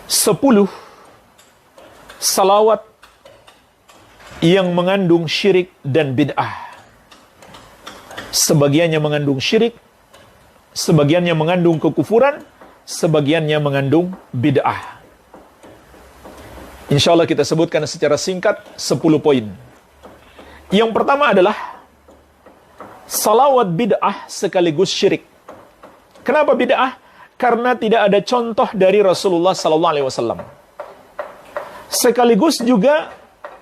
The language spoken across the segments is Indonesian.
10 salawat yang mengandung syirik dan bid'ah. Sebagiannya mengandung syirik, sebagiannya mengandung kekufuran, sebagiannya mengandung bid'ah. Insya Allah kita sebutkan secara singkat 10 poin. Yang pertama adalah salawat bid'ah sekaligus syirik. Kenapa bid'ah? Karena tidak ada contoh dari Rasulullah SAW. Sekaligus juga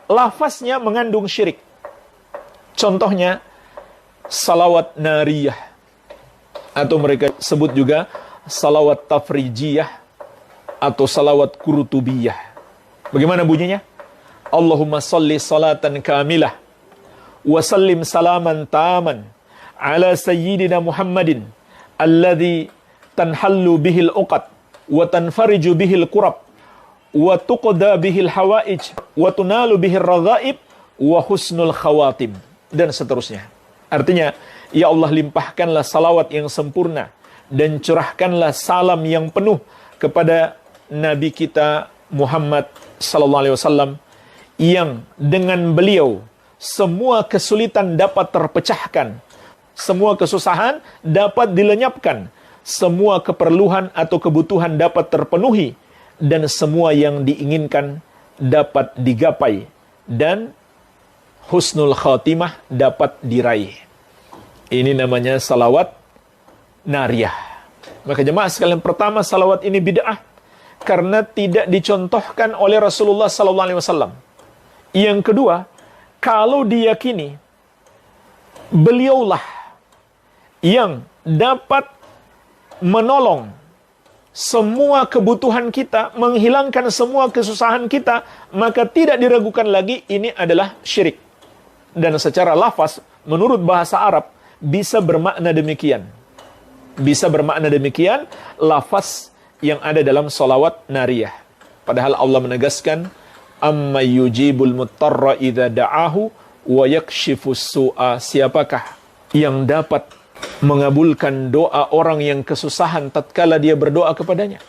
lafaznya mengandung syirik. Contohnya salawat nariyah, atau mereka sebut juga salawat tafrijiyah atau salawat kurutubiyah. Bagaimana bunyinya? Allahumma salli salatan kamilah wa sallim salaman taman ala sayyidina Muhammadin alladhi tanhallu bihil uqad wa tanfariju bihil kurab wa tuqda bihil hawaij wa tunalu bihil radhaib wa husnul khawatim, dan seterusnya. Artinya, ya Allah, limpahkanlah salawat yang sempurna dan curahkanlah salam yang penuh kepada Nabi kita Muhammad sallallahu alaihi wasallam, yang dengan beliau semua kesulitan dapat terpecahkan, semua kesusahan dapat dilenyapkan, semua keperluan atau kebutuhan dapat terpenuhi, dan semua yang diinginkan dapat digapai, dan husnul khatimah dapat diraih. Ini namanya salawat nariyah. Maka jemaah sekalian, pertama, salawat ini bid'ah karena tidak dicontohkan oleh Rasulullah SAW. Yang kedua, kalau diyakini beliaulah yang dapat menolong semua kebutuhan kita, menghilangkan semua kesusahan kita, maka tidak diragukan lagi ini adalah syirik. Dan secara lafaz, menurut bahasa Arab, bisa bermakna demikian. Bisa bermakna demikian lafaz yang ada dalam salawat nariyah. Padahal Allah menegaskan, amma yujibul muttarra idza da'ahu wa yakshifus su'a. Siapakah yang dapat mengabulkan doa orang yang kesusahan tatkala dia berdoa kepadanya?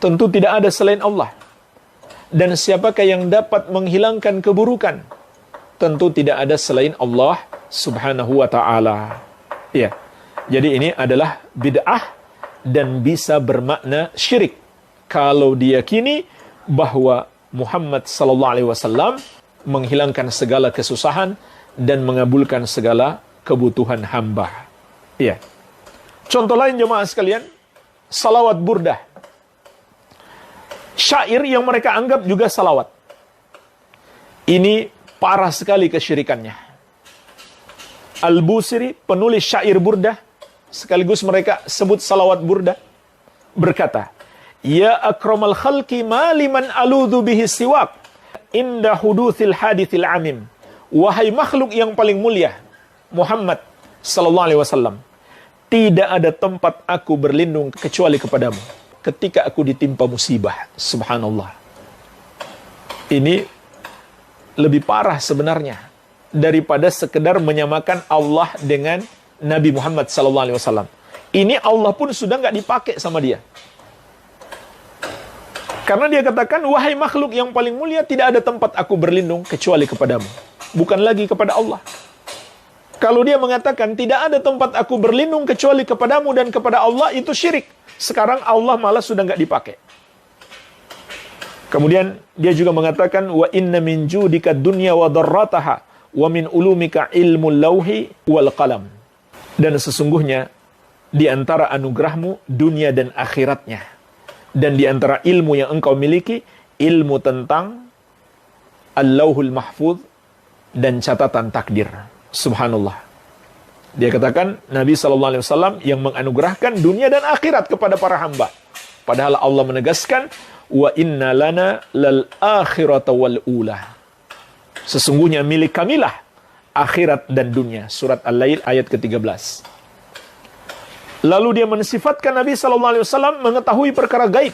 Tentu tidak ada selain Allah. Dan siapakah yang dapat menghilangkan keburukan? Tentu tidak ada selain Allah Subhanahu wa ta'ala. Ya. Jadi ini adalah bid'ah dan bisa bermakna syirik kalau diyakini bahwa Muhammad sallallahu alaihi wasallam menghilangkan segala kesusahan dan mengabulkan segala kebutuhan hamba. Iya. Contoh lain jemaah sekalian, salawat burdah. Syair yang mereka anggap juga salawat. Ini parah sekali kesyirikannya. Al-Busiri, penulis syair burdah, sekaligus mereka sebut salawat burdah, berkata, ya akramal khalqi maliman aludhu bihi siwak inda huduthil hadithil amim. Wahai makhluk yang paling mulia, Muhammad sallallahu alaihi wasallam, tidak ada tempat aku berlindung kecuali kepadamu ketika aku ditimpa musibah. Subhanallah. Ini lebih parah sebenarnya daripada sekedar menyamakan Allah dengan Nabi Muhammad sallallahu alaihi wasallam. Ini Allah pun sudah nggak dipakai sama dia. Karena dia katakan, wahai makhluk yang paling mulia, tidak ada tempat aku berlindung kecuali kepadamu. Bukan lagi kepada Allah. Kalau dia mengatakan tidak ada tempat aku berlindung kecuali kepadamu dan kepada Allah, itu syirik. Sekarang Allah malah sudah nggak dipakai. Kemudian dia juga mengatakan, wa inna min judika dunya wa darrataha wa min ulumika ilmu lauhi wal qalam. Dan sesungguhnya di antara anugerahmu dunia dan akhiratnya, dan di antara ilmu yang engkau miliki, ilmu tentang al-lauhul mahfuz dan catatan takdir. Subhanallah. Dia katakan Nabi SAW yang menganugerahkan dunia dan akhirat kepada para hamba. Padahal Allah menegaskan, wa inna lana lal akhirata wal ula. Sesungguhnya milik kamilah akhirat dan dunia. Surat Al-Lail ayat ke-13. Lalu dia mensifatkan Nabi SAW mengetahui perkara gaib,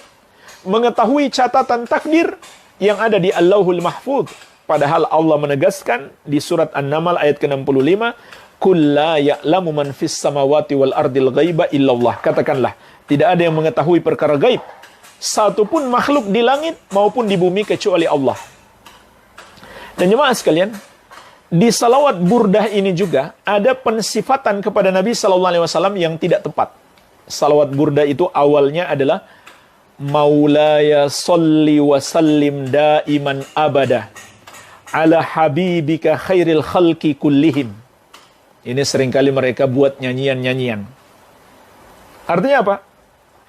mengetahui catatan takdir yang ada di Allahul Mahfuz. Padahal Allah menegaskan di surat An-Naml ayat ke-65, "Qul la ya'lamu man fis samawati wal ardil ghaiba illallah." Katakanlah, tidak ada yang mengetahui perkara gaib satupun makhluk di langit maupun di bumi kecuali Allah. Dan jemaah sekalian, di salawat burdah ini juga ada pensifatan kepada Nabi SAW yang tidak tepat. Salawat burdah itu awalnya adalah Maulaya salli wa sallim daiman abada ala habibika khairil khalqi kullihim. Ini seringkali mereka buat nyanyian-nyanyian. Artinya apa?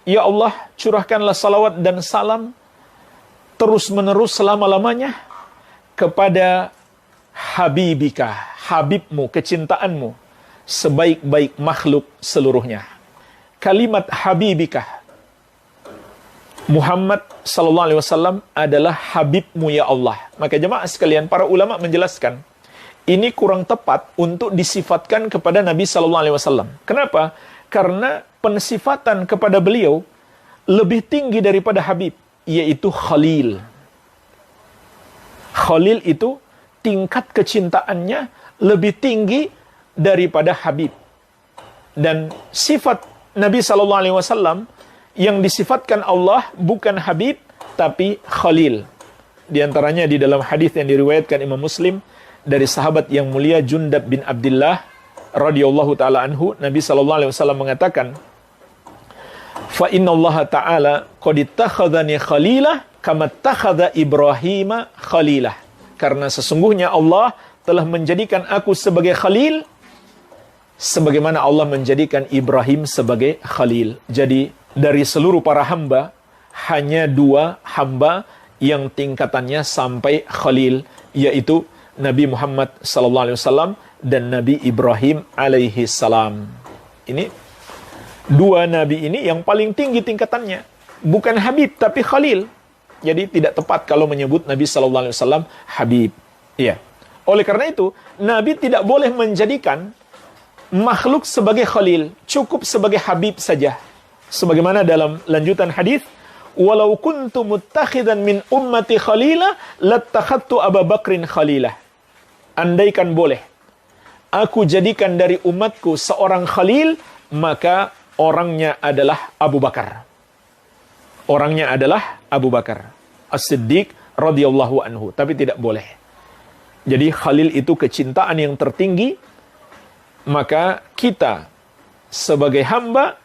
Ya Allah, curahkanlah salawat dan salam terus-menerus selama-lamanya kepada habibika, habibmu, kecintaanmu, sebaik-baik makhluk seluruhnya. Kalimat habibika, Muhammad sallallahu alaihi wasallam adalah habibmu ya Allah. Maka jemaah sekalian, para ulama menjelaskan, ini kurang tepat untuk disifatkan kepada Nabi sallallahu alaihi wasallam. Kenapa? Karena pensifatan kepada beliau lebih tinggi daripada habib, yaitu khalil. Khalil itu tingkat kecintaannya lebih tinggi daripada habib. Dan sifat Nabi sallallahu alaihi wasallam yang disifatkan Allah bukan Habib, tapi Khalil. Di antaranya di dalam hadis yang diriwayatkan Imam Muslim dari sahabat yang mulia Jundab bin Abdullah radhiyallahu taala anhu, Nabi sallallahu alaihi wasallam mengatakan, "Fa inna Allah ta'ala qad ittakhadhani khalilah kama ittakhadha Ibrahim khalilah." Karena sesungguhnya Allah telah menjadikan aku sebagai khalil sebagaimana Allah menjadikan Ibrahim sebagai khalil. Jadi dari seluruh para hamba, hanya 2 hamba yang tingkatannya sampai khalil, yaitu Nabi Muhammad SAW dan Nabi Ibrahim alaihi salam. Ini 2 nabi ini yang paling tinggi tingkatannya. Bukan Habib, tapi khalil. Jadi tidak tepat kalau menyebut Nabi SAW Habib. Ya. Oleh karena itu, Nabi tidak boleh menjadikan makhluk sebagai khalil, cukup sebagai Habib saja. Sebagaimana dalam lanjutan hadis, walau kuntu muttakhidan min ummati khalila lattakhadtu Abu Bakrin khalilah. Andaikan boleh aku jadikan dari umatku seorang khalil, maka orangnya adalah Abu Bakar. Orangnya adalah Abu Bakar As-Siddiq radhiyallahu anhu, tapi tidak boleh. Jadi khalil itu kecintaan yang tertinggi, maka kita sebagai hamba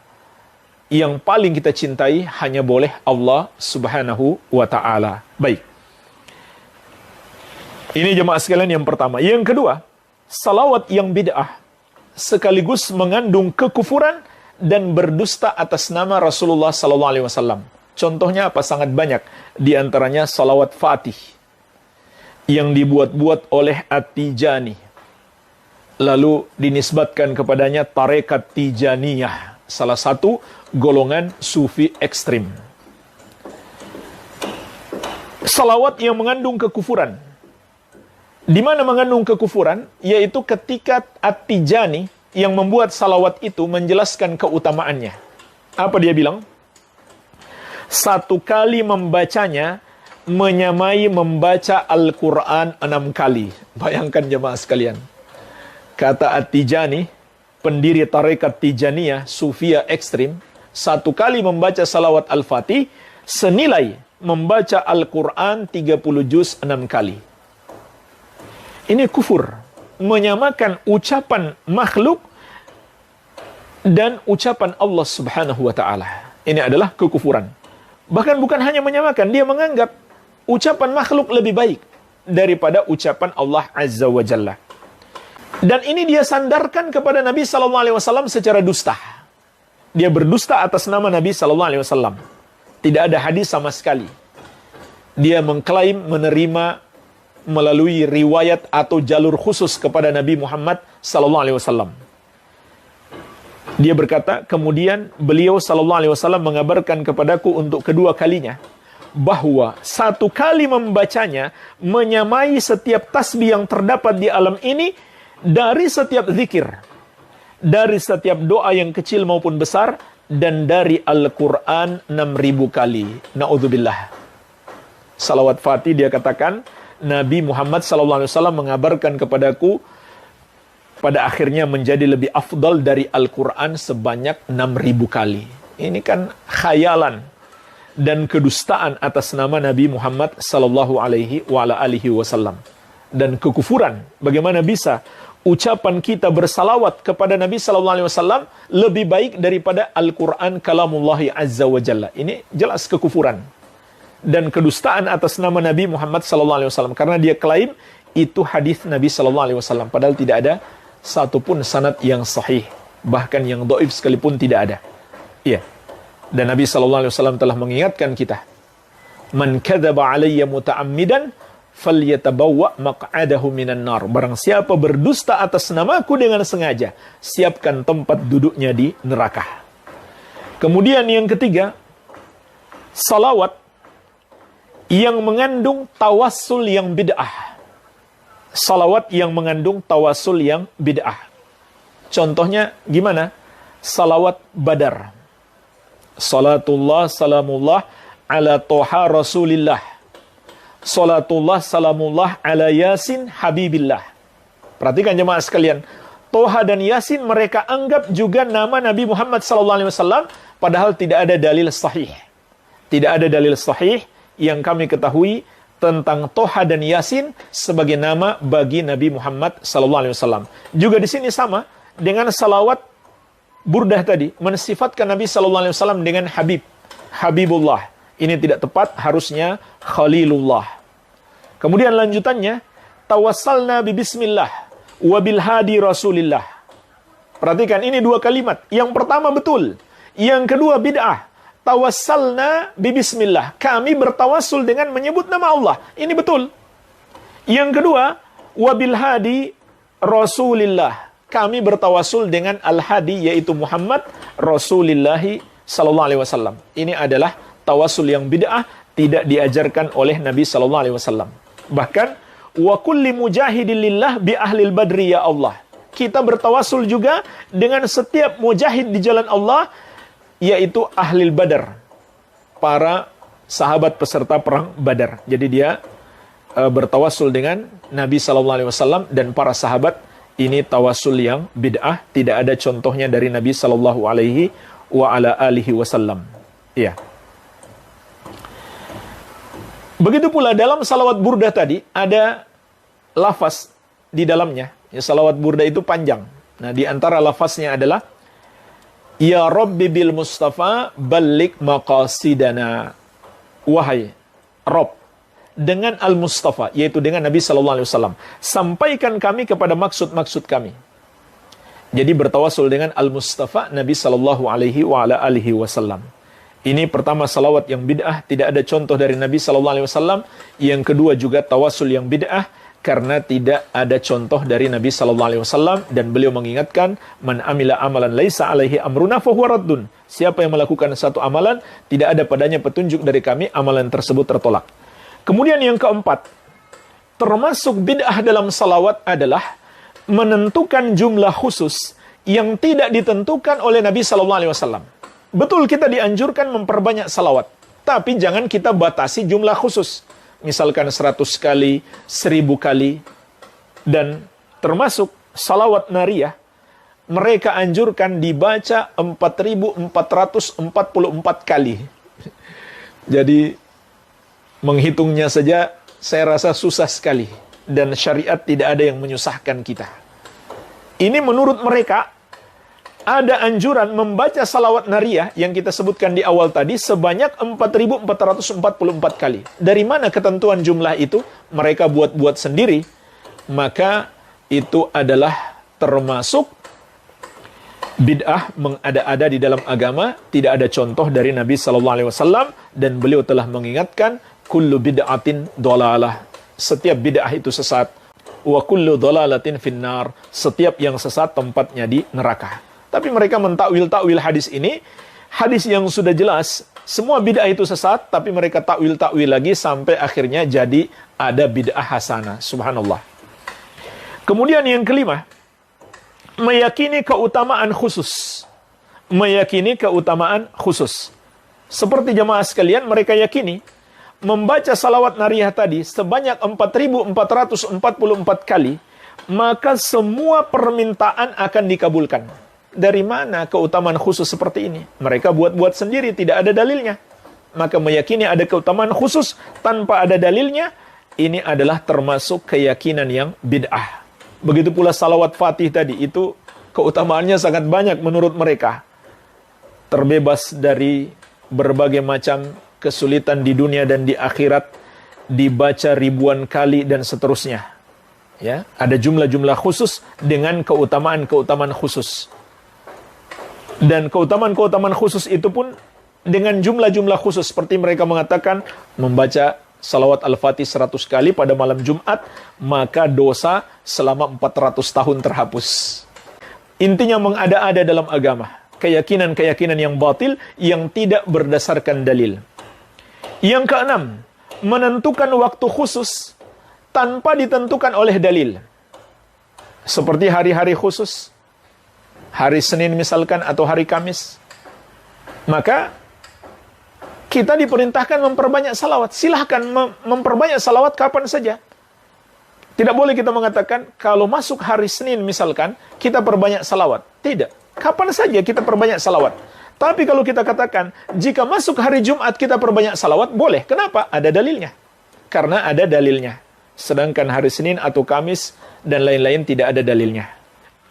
yang paling kita cintai hanya boleh Allah Subhanahu wa ta'ala. Baik. Ini jemaah sekalian yang pertama. Yang kedua, salawat yang bid'ah sekaligus mengandung kekufuran dan berdusta atas nama Rasulullah sallallahu alaihi wasallam. Contohnya apa? Sangat banyak. Di antaranya salawat Fatih yang dibuat-buat oleh At-Tijani, lalu dinisbatkan kepadanya tarekat Tijaniyah, salah satu golongan sufi ekstrim. Salawat yang mengandung kekufuran. Di mana mengandung kekufuran? Yaitu ketika At-Tijani yang membuat salawat itu menjelaskan keutamaannya. Apa dia bilang? 1 kali membacanya menyamai membaca Al-Quran 6 kali. Bayangkan jemaah sekalian. Kata At-Tijani, pendiri tarekat Tijaniyah, Sufia ekstrim, 1 kali membaca salawat Al-Fatih senilai membaca Al-Quran 30 juz 6 kali. Ini kufur. Menyamakan ucapan makhluk dan ucapan Allah Subhanahu wa ta'ala. Ini adalah kekufuran. Bahkan bukan hanya menyamakan, dia menganggap ucapan makhluk lebih baik daripada ucapan Allah Azza wa Jalla. Dan ini dia sandarkan kepada Nabi SAW secara dusta. Dia berdusta atas nama Nabi SAW. Tidak ada hadis sama sekali. Dia mengklaim menerima melalui riwayat atau jalur khusus kepada Nabi Muhammad SAW. Dia berkata, kemudian beliau SAW mengabarkan kepadaku untuk kedua kalinya bahwa 1 kali membacanya menyamai setiap tasbih yang terdapat di alam ini, dari setiap zikir, dari setiap doa yang kecil maupun besar, dan dari Al-Quran 6.000 kali. Na'udzubillah. Salawat Fatih dia katakan, Nabi Muhammad SAW mengabarkan kepadaku pada akhirnya menjadi lebih afdal dari Al-Quran sebanyak 6.000 kali. Ini kan khayalan. dan kedustaan atas nama Nabi Muhammad sallallahu alaihi wasallam. Dan kekufuran, bagaimana bisa ucapan kita bersalawat kepada Nabi sallallahu alaihi wasallam lebih baik daripada Al-Qur'an kalamullahi azza wa jalla. Ini jelas kekufuran dan kedustaan atas nama Nabi Muhammad sallallahu alaihi wasallam, karena dia klaim itu hadis Nabi sallallahu alaihi wasallam, padahal tidak ada satupun sanad yang sahih, bahkan yang dhaif sekalipun tidak ada. Iya. Dan Nabi sallallahu alaihi wasallam telah mengingatkan kita, "Man kadzaba alayya muta'ammidan falyatabawwa maq'adahu minan nar." Barang siapa berdusta atas namaku dengan sengaja, siapkan tempat duduknya di neraka. Kemudian yang ketiga, salawat yang mengandung tawassul yang bid'ah. Salawat yang mengandung tawassul yang bid'ah. Contohnya gimana? Salawat Badar. Salatullah salamullah ala toha rasulillah. Salatullah salamullah ala Yasin habibillah. Perhatikan jemaah sekalian, Toha dan Yasin mereka anggap juga nama Nabi Muhammad SAW, padahal tidak ada dalil sahih. Tidak ada dalil sahih yang kami ketahui tentang Toha dan Yasin sebagai nama bagi Nabi Muhammad SAW. Juga di sini sama dengan salawat Burdah tadi, mensifatkan Nabi SAW dengan Habib, Habibullah. Ini tidak tepat, harusnya Khalilullah. Kemudian lanjutannya, tawassalna bi bismillah wa bil hadi rasulillah. Perhatikan, ini dua kalimat. Yang pertama betul, yang kedua bid'ah. Tawassalna bi bismillah. Kami bertawassul dengan menyebut nama Allah. Ini betul. Yang kedua, wa bil hadi rasulillah. Kami bertawassul dengan al-hadi, yaitu Muhammad Rasulillahi sallallahu alaihi wasallam. Ini adalah tawassul yang bid'ah, tidak diajarkan oleh Nabi sallallahu alaihi wasallam. Bahkan wa kulli mujahidin lillah bi ahlil badri ya Allah. Kita bertawassul juga dengan setiap mujahid di jalan Allah, yaitu ahlil badar, para sahabat peserta perang Badar. Jadi dia bertawassul dengan Nabi sallallahu alaihi wasallam dan para sahabat. Ini tawassul yang bid'ah, tidak ada contohnya dari Nabi sallallahu alaihi wasallam. Iya. Begitu pula dalam salawat burdah tadi ada lafaz di dalamnya. Ya, salawat burdah itu panjang. Nah, di antara lafaznya adalah Ya Rabbi bil Mustafa ballik maqasidana. Wahai Rabb, dengan Al-Mustafa, yaitu dengan Nabi sallallahu alaihi wasallam, sampaikan kami kepada maksud-maksud kami. Jadi bertawassul dengan Al-Mustafa Nabi sallallahu alaihi wasallam. Ini pertama salawat yang bid'ah, tidak ada contoh dari Nabi sallallahu alaihi wasallam. Yang kedua juga tawassul yang bid'ah karena tidak ada contoh dari Nabi sallallahu alaihi wasallam, dan beliau mengingatkan, man amila amalan laisa alaihi amruna fahuwa raddun. Siapa yang melakukan satu amalan tidak ada padanya petunjuk dari kami, amalan tersebut tertolak. Kemudian yang keempat, termasuk bid'ah dalam salawat adalah menentukan jumlah khusus yang tidak ditentukan oleh Nabi sallallahu alaihi wasallam. Betul, kita dianjurkan memperbanyak salawat, tapi jangan kita batasi jumlah khusus. Misalkan 100 kali, 1000 kali. Dan termasuk salawat nariyah, mereka anjurkan dibaca 4444 kali. Jadi menghitungnya saja saya rasa susah sekali, dan syariat tidak ada yang menyusahkan kita. Ini menurut mereka ada anjuran membaca salawat nariyah yang kita sebutkan di awal tadi sebanyak 4444 kali. Dari mana ketentuan jumlah itu? Mereka buat-buat sendiri. Maka itu adalah termasuk bid'ah, mengada-ada di dalam agama. Tidak ada contoh dari Nabi SAW, dan beliau telah mengingatkan, kullu bid'atin dhalalah. Setiap bid'ah itu sesat. Wa kullu dhalalatin finnar. Setiap yang sesat tempatnya di neraka. Tapi mereka mentakwil-takwil hadis ini. Hadis yang sudah jelas, semua bid'ah itu sesat, tapi mereka takwil-takwil lagi sampai akhirnya jadi ada bid'ah hasanah. Subhanallah. Kemudian yang kelima, meyakini keutamaan khusus. Meyakini keutamaan khusus. Seperti jamaah sekalian, mereka yakini membaca salawat nariyah tadi sebanyak 4444 kali, maka semua permintaan akan dikabulkan. Dari mana keutamaan khusus seperti ini? Mereka buat-buat sendiri, tidak ada dalilnya. maka meyakini ada keutamaan khusus tanpa ada dalilnya, ini adalah termasuk keyakinan yang bid'ah. Begitu pula salawat Fatih tadi, itu keutamaannya sangat banyak menurut mereka. Terbebas dari berbagai macam kesulitan di dunia dan di akhirat, dibaca ribuan kali dan seterusnya. Ya, ada jumlah-jumlah khusus dengan keutamaan-keutamaan khusus. Dan keutamaan-keutamaan khusus itu pun dengan jumlah-jumlah khusus, seperti mereka mengatakan membaca salawat Al-Fatih 100 kali pada malam Jumat, maka dosa selama 400 tahun terhapus. Intinya mengada-ada dalam agama, keyakinan-keyakinan yang batil yang tidak berdasarkan dalil. Yang keenam, menentukan waktu khusus tanpa ditentukan oleh dalil. Seperti hari-hari khusus, hari Senin misalkan atau hari Kamis, maka kita diperintahkan memperbanyak salawat. Silahkan memperbanyak salawat kapan saja. Tidak boleh kita mengatakan kalau masuk hari Senin misalkan kita perbanyak salawat. Tidak. Kapan saja kita perbanyak salawat. Tapi kalau kita katakan jika masuk hari Jumat kita perbanyak salawat, boleh. Kenapa? Ada dalilnya. Karena ada dalilnya. Sedangkan hari Senin atau Kamis dan lain-lain tidak ada dalilnya.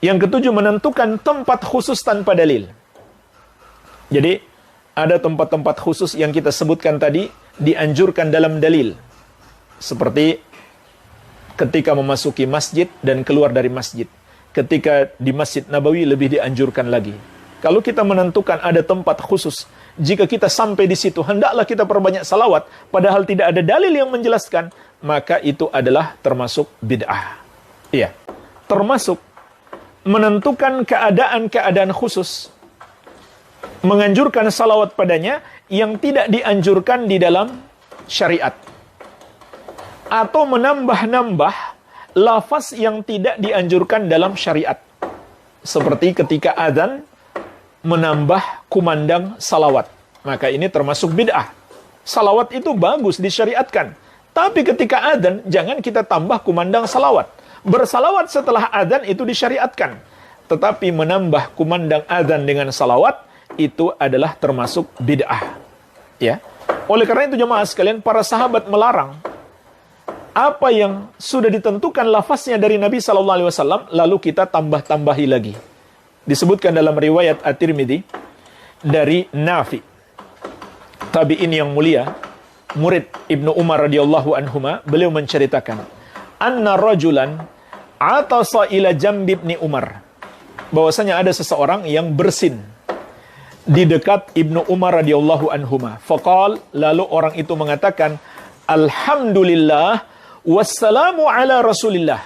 Yang ketujuh, menentukan tempat khusus tanpa dalil. Jadi ada tempat-tempat khusus yang kita sebutkan tadi dianjurkan dalam dalil. Seperti ketika memasuki masjid dan keluar dari masjid. Ketika di Masjid Nabawi lebih dianjurkan lagi. Kalau kita menentukan ada tempat khusus, jika kita sampai di situ hendaklah kita perbanyak salawat, padahal tidak ada dalil yang menjelaskan, maka itu adalah termasuk bid'ah. Iya, termasuk menentukan keadaan-keadaan khusus, menganjurkan salawat padanya yang tidak dianjurkan di dalam syariat, atau menambah-nambah lafaz yang tidak dianjurkan dalam syariat, seperti ketika adzan menambah kumandang salawat, maka ini termasuk bid'ah. Salawat itu bagus, disyariatkan, tapi ketika adzan jangan kita tambah kumandang salawat. Bersalawat setelah adzan itu disyariatkan, tetapi menambah kumandang adzan dengan salawat itu adalah termasuk bid'ah. Ya. Oleh karena itu jemaah sekalian, para sahabat melarang apa yang sudah ditentukan lafaznya dari Nabi SAW, lalu kita tambah-tambahi lagi. Disebutkan dalam riwayat At-Tirmidzi dari Nafi, tabi'in yang mulia, murid Ibnu Umar radhiyallahu anhuma, beliau menceritakan, anna rajulan atasa ila jambi Ibni Umar, bahwasanya ada seseorang yang bersin di dekat Ibnu Umar radhiyallahu anhuma. Faqal, lalu orang itu mengatakan, alhamdulillah wassalamu ala rasulillah.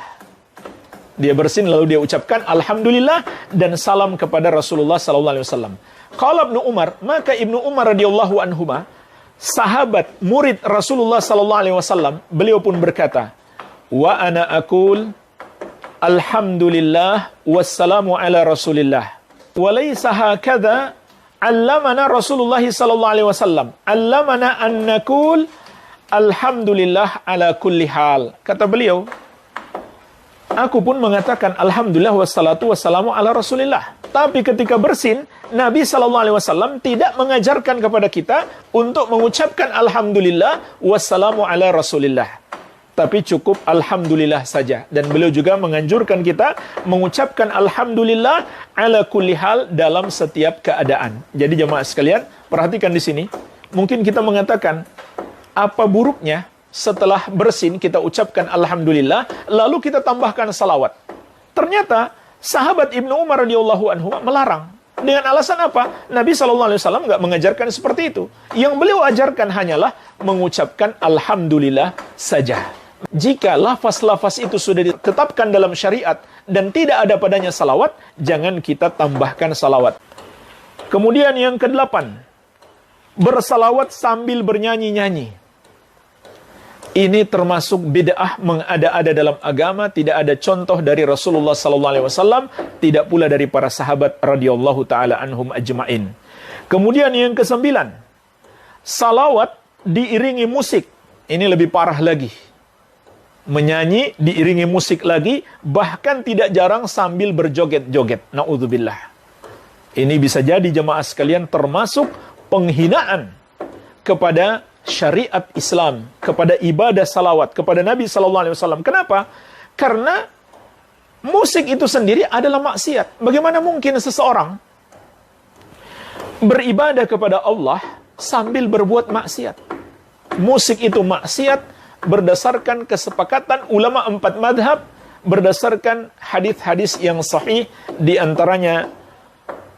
Dia bersin lalu dia ucapkan alhamdulillah dan salam kepada Rasulullah sallallahu alaihi wasallam. Qala Ibnu Umar, maka Ibnu Umar radhiyallahu anhuma, sahabat murid Rasulullah sallallahu alaihi wasallam, beliau pun berkata, wa ana aqul alhamdulillah wassalamu ala rasulillah. Wa laysa hakadha allamana Rasulullah sallallahu alaihi wasallam. Allamana an naqul alhamdulillah ala kulli hal. Kata beliau, aku pun mengatakan alhamdulillah wassalatu wassalamu ala rasulillah. Tapi ketika bersin, Nabi SAW tidak mengajarkan kepada kita untuk mengucapkan alhamdulillah wassalamu ala rasulillah. Tapi cukup alhamdulillah saja. Dan beliau juga menganjurkan kita mengucapkan alhamdulillah ala kulli hal dalam setiap keadaan. Jadi jemaah sekalian, perhatikan di sini. Mungkin kita mengatakan, apa buruknya setelah bersin kita ucapkan alhamdulillah, lalu kita tambahkan salawat. Ternyata sahabat Ibnu Umar radhiyallahu anhu melarang. Dengan alasan apa? Nabi SAW nggak mengajarkan seperti itu. Yang beliau ajarkan hanyalah mengucapkan alhamdulillah saja. Jika lafaz-lafaz itu sudah ditetapkan dalam syariat dan tidak ada padanya salawat, jangan kita tambahkan salawat. Kemudian yang ke-8, bersalawat sambil bernyanyi-nyanyi. Ini termasuk bid'ah, mengada-ada dalam agama, tidak ada contoh dari Rasulullah SAW, tidak pula dari para sahabat radhiyallahu taala anhum ajmain. Kemudian yang ke-9, salawat diiringi musik. Ini lebih parah lagi. Menyanyi diiringi musik lagi, bahkan tidak jarang sambil berjoget-joget. Na'udzubillah. Ini bisa jadi jemaah sekalian termasuk penghinaan kepada syariat Islam, kepada ibadah salawat, kepada Nabi SAW. Kenapa? Karena musik itu sendiri adalah maksiat. Bagaimana mungkin seseorang beribadah kepada Allah sambil berbuat maksiat? Musik itu maksiat berdasarkan kesepakatan ulama 4 madhab, berdasarkan hadis-hadis yang sahih. Di antaranya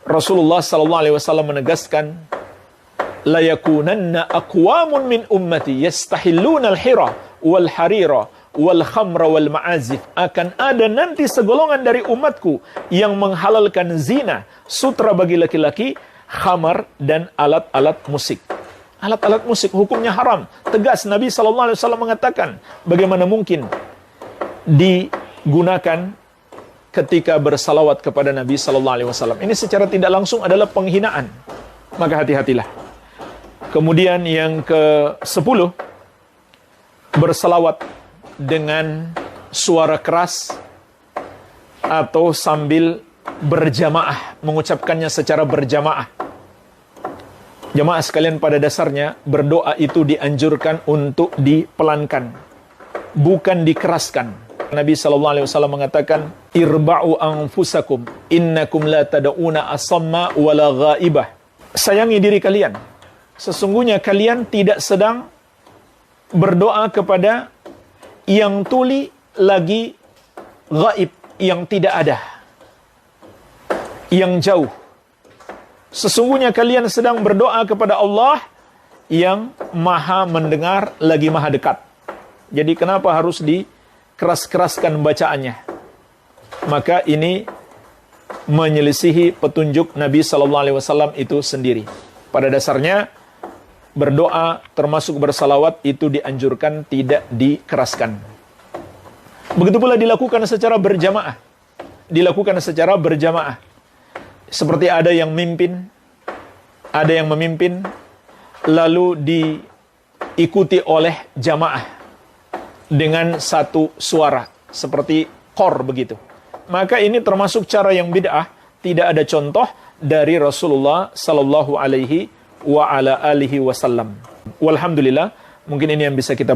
Rasulullah SAW menegaskan, la yakunanna aqwamun min ummati yastahilluna al-hira wal harira wal khamra wal ma'azif. Akan ada nanti segolongan dari umatku yang menghalalkan zina, sutra bagi laki-laki, khamar, dan alat-alat musik. Alat-alat musik hukumnya haram. Tegas Nabi SAW mengatakan, bagaimana mungkin digunakan ketika bersalawat kepada Nabi SAW. Ini secara tidak langsung adalah penghinaan. Maka hati-hatilah. Kemudian yang ke-10, bersalawat dengan suara keras atau sambil berjamaah, mengucapkannya secara berjamaah. Jamaah sekalian, pada dasarnya berdoa itu dianjurkan untuk dipelankan, bukan dikeraskan. Nabi SAW mengatakan, irba'u anfusakum innakum la tad'una asamma wala ghaibah. Sayangi diri kalian, sesungguhnya kalian tidak sedang berdoa kepada yang tuli lagi gaib, yang tidak ada, yang jauh. Sesungguhnya kalian sedang berdoa kepada Allah yang maha mendengar lagi maha dekat. Jadi kenapa harus dikeras-keraskan bacaannya? Maka ini menyelisihi petunjuk Nabi SAW itu sendiri. Pada dasarnya berdoa termasuk bersalawat itu dianjurkan tidak dikeraskan. Begitu pula dilakukan secara berjamaah. Dilakukan secara berjamaah. Seperti ada yang memimpin, lalu diikuti oleh jamaah dengan satu suara, seperti qor begitu. Maka ini termasuk cara yang bid'ah, tidak ada contoh dari Rasulullah sallallahu alaihi wa ala alihi wasallam. Walhamdulillah, mungkin ini yang bisa kita bahas.